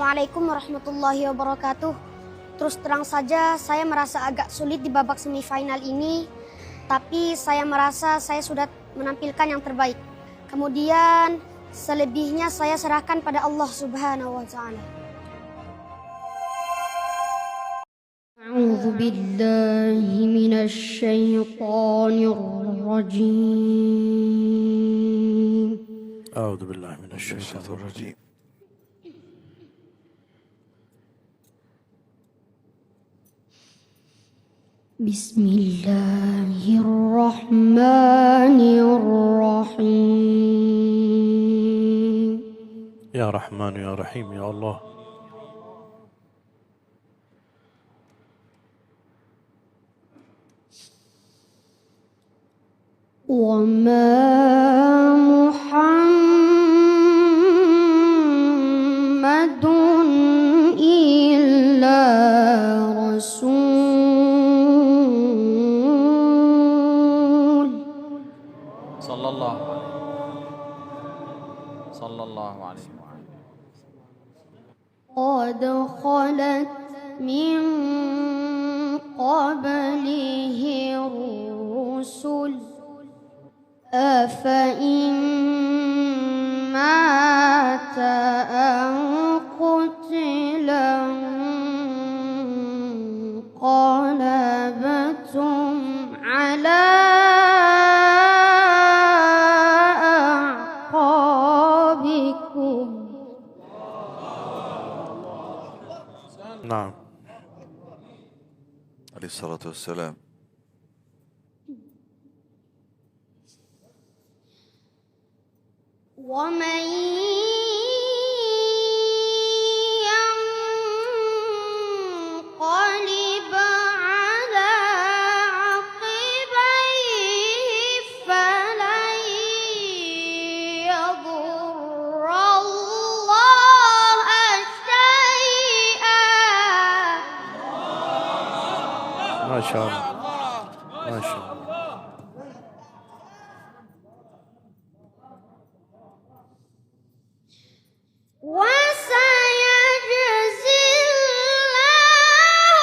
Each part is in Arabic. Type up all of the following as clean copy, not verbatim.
Assalamualaikum warahmatullahi wabarakatuh. Terus terang saja saya merasa agak sulit di babak semifinal ini, tapi saya merasa saya sudah menampilkan yang terbaik. Kemudian selebihnya saya serahkan pada Allah Subhanahu wa taala. A'udzu billahi minasy syaithanir rajim. A'udzu billahi minasy syaithanir rajim. Bismillahirrahmanirrahim. Ya Rahman ya Rahim ya Allah. Wa ma Muhammadun illa rasul sallallahu alaihi wa qad khalat min qablihi rusul afa in mata aw qutila qalabtum ala a'qabikum. نعم عليه الصلاة والسلام. ومن ينقلب على عقبيه فلن يضر الله شيئا. ما شاء الله ما شاء الله. وسيجزي الله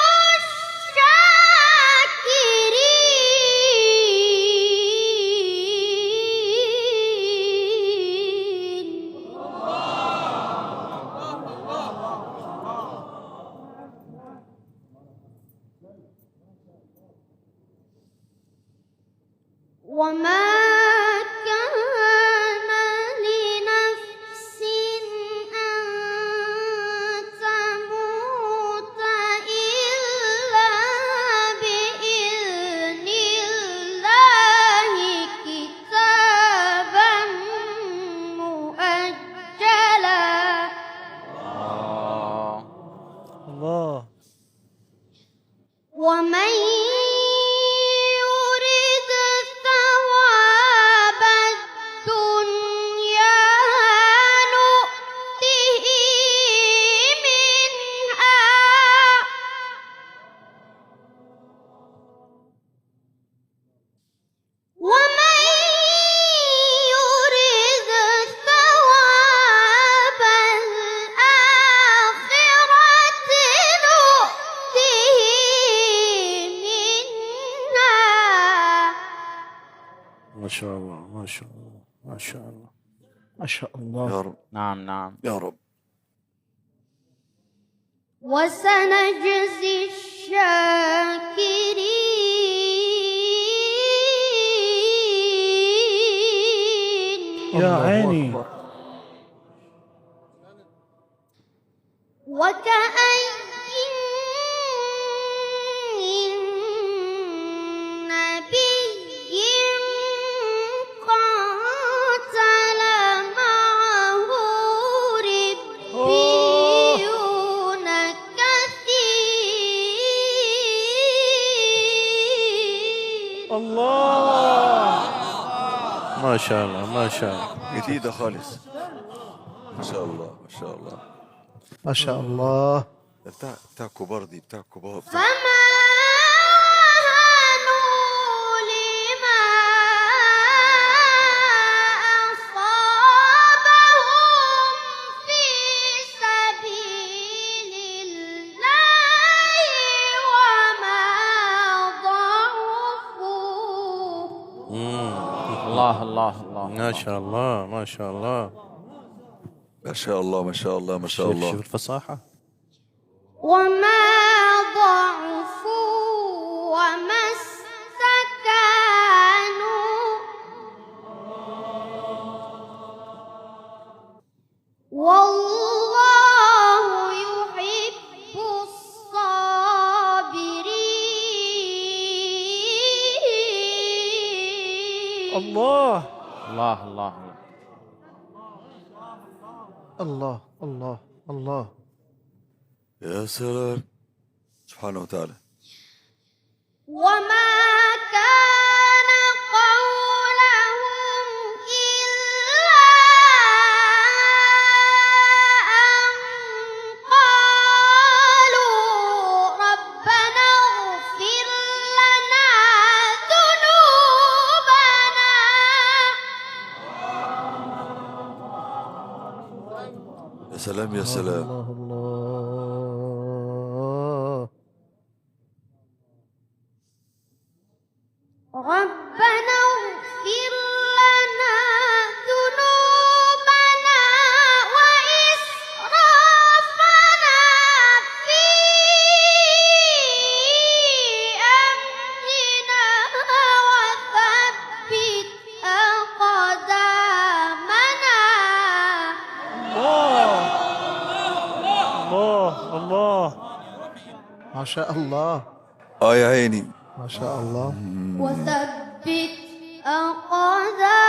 الشاكرين. وما كان لنفس أن تموت إلا بإذن الله كتابا مؤجلا. الله. ومن يرد ثواب الدنيا نؤته منها ومن يرد ثواب الآخرة نؤته منها. ما شاء الله ما شاء الله ما شاء الله ما شاء الله. يا رب نعم يا رب. وسنجزي الشاكرين. يا عيني. وكأين من نبي قاتل معه ربيون كثير. الله. ما شاء الله ما شاء الله جديدة خالص. ما شاء الله ما شاء الله. ما شاء الله. ده بتاع كبار دي بتاع كبار. فما وهنوا لما أصابهم في سبيل الله الله الله ما شاء الله ما شاء الله. ما شاء الله ما شاء الله ما شاء شوف الله. شوف الفصاحة. وما ضعفوا وما استكانوا والله يحب الصابرين. الله الله الله الله الله الله. يا سلام. سبحانه وتعالى. وما كان قولهم إلا أن قالوا ربنا اغفر لنا ذنوبنا. يا سلام يا سلام. الله الله. ربنا اغفر لنا ذنوبنا وإسرافنا في أمرنا وثبت أقدامنا. الله الله. ما شاء الله يا عيني. ما شاء الله. وثبت أقدامنا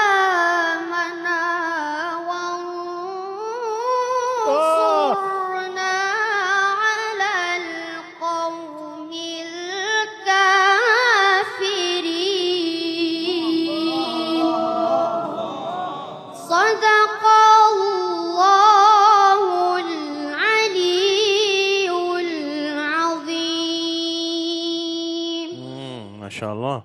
وانصرنا على القوم الكافرين. صدق الله العلي العظيم. ما شاء الله.